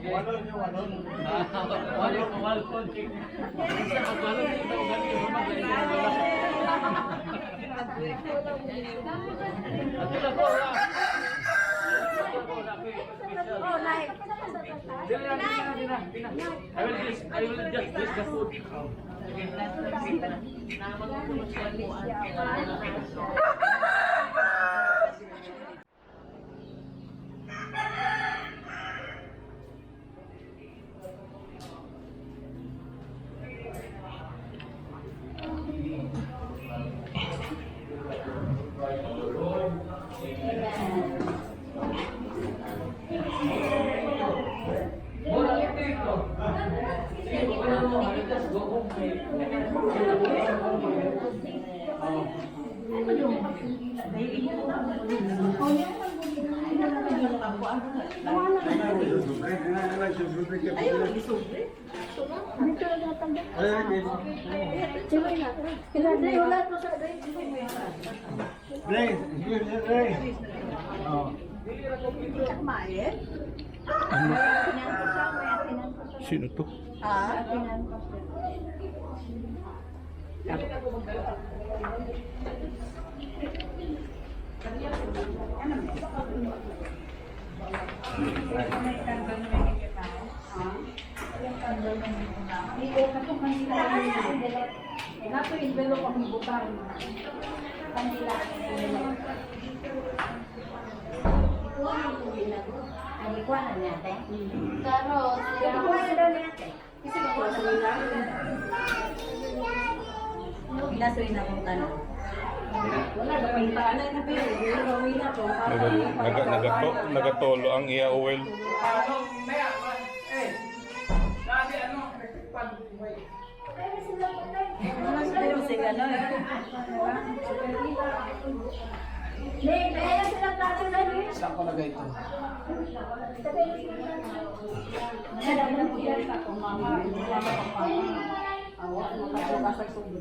Walon yung walon. Walon. I will just dish the food. Sino to? Pinasuin na kong tanong. Wala, pintaanay na pero. Gawin na to. Nagatolo ang iya oil. Pero sila na eh. Saan ko lagay ito?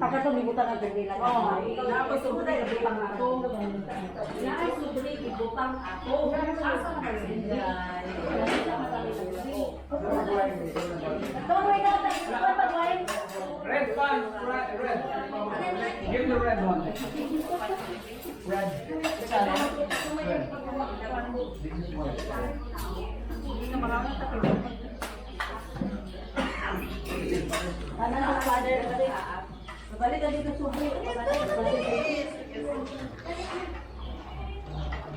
Pagkatulibutan ang berdila na. Tapos sumunod ay ibutang ako. Naisubri, ibutang ako. Asa na kayo? Red one, red. Give the red one. Red. Red. This is one. Hindi na maraming tapos. Ano na father kasi balik ka dito subo.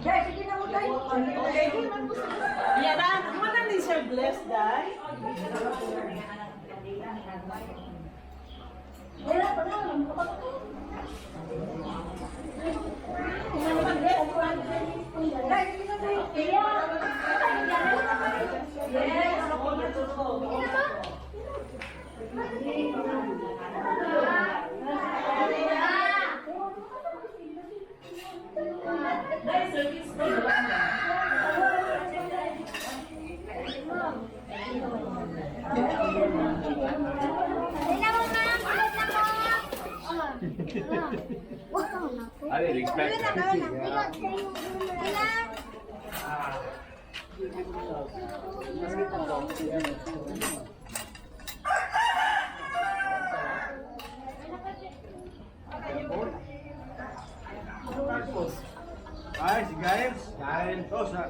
Guys, sige na mo tayo. Okay. Yeah, dan, mana ni Sir Bless dai? Wala pa na. Guys, sige na tayo. I didn't expect that. Guys, guys. Kain to sa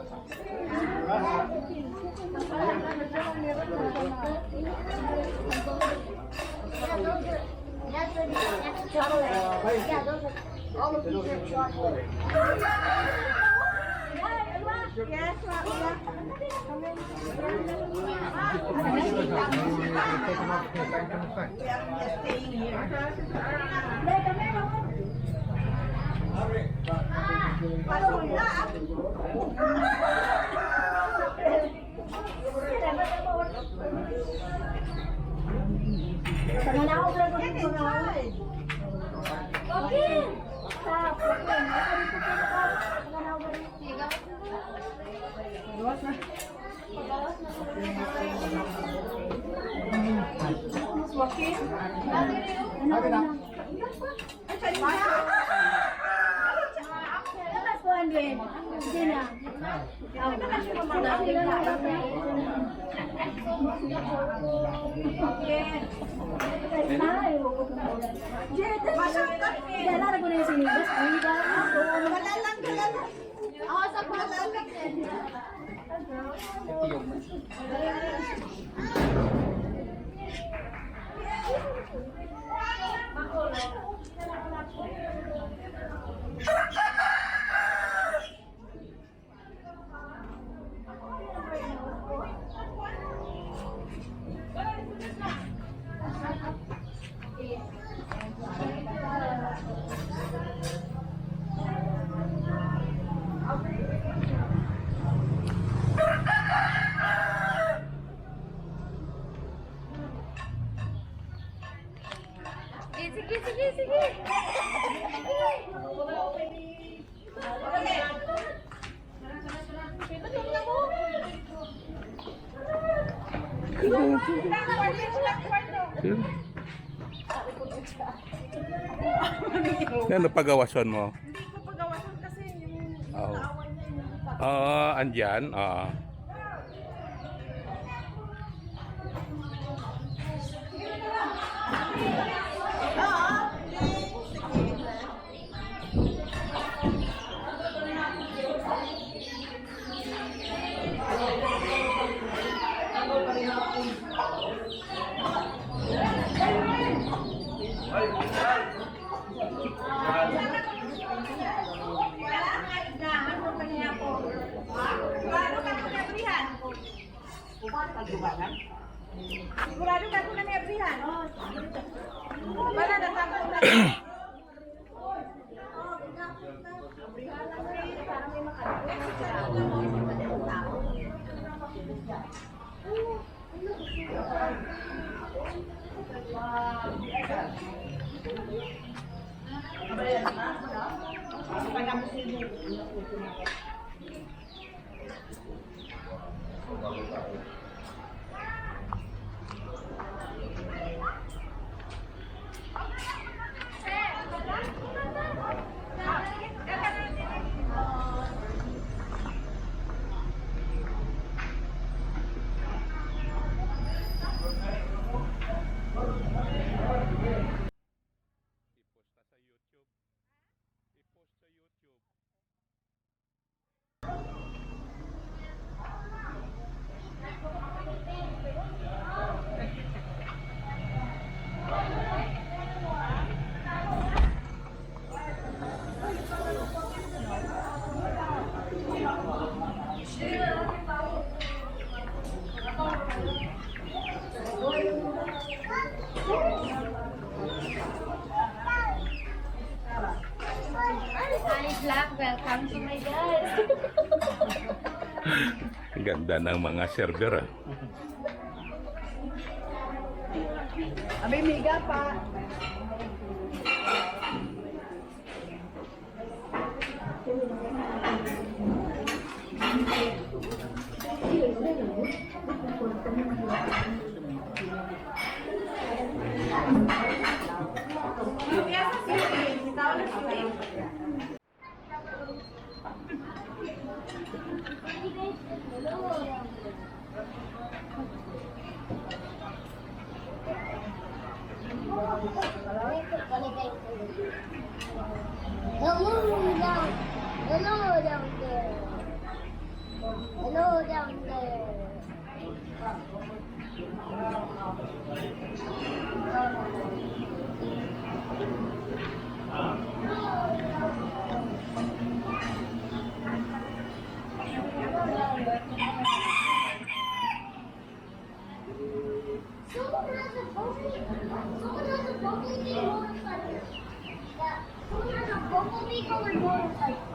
Banduin. Hindi na. Dala ko na yung sinigas. Wala lang. Ako sa pagkakas. Sige. Yan, napagawasan mo. Hindi ko pagawasan kasi yung Oo. awan niya yung nakita. Andyan. Sigurado ka kung na may abrihan. Wala na takot na. Welcome to my guys. Ganda ng mga server. Abay, miga pa. Hello down there. Hello down there. Someone has a bumblebee motorcycle. Yeah, someone has a bumblebee colored motorcycle.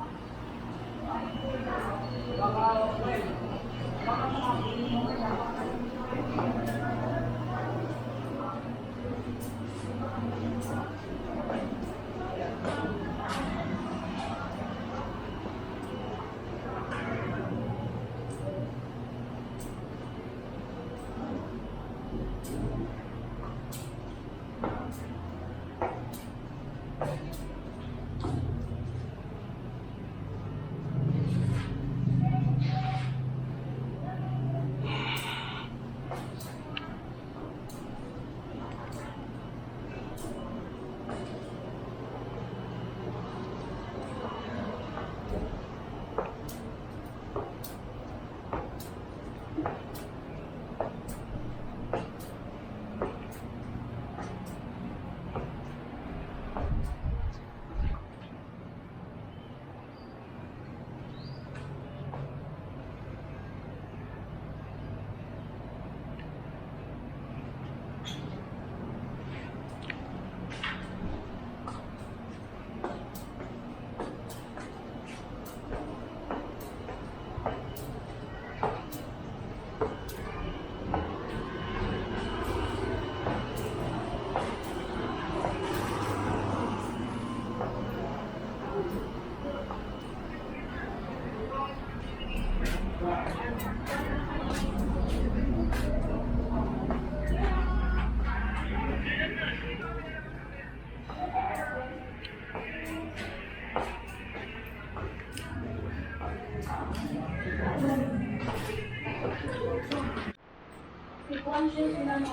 I'm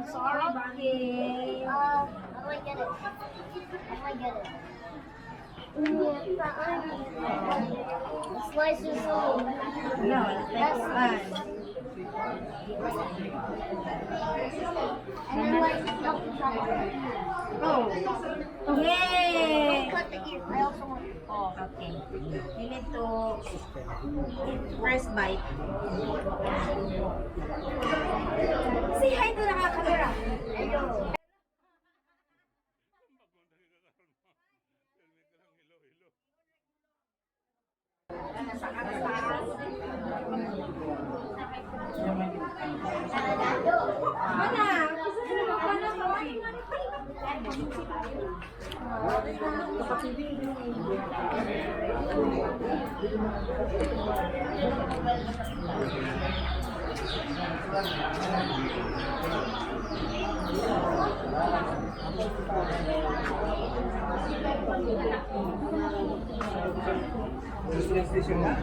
sorry, Baki. Oh my goodness. Oh my goodness. Slice is so. No, that's fun. And then like help the chocolate. Oh. Yay! Cut the ear. I also want. Oh, okay. You need to first bite. Say hi to the camera. Mana? Mana? Gusto ng station na?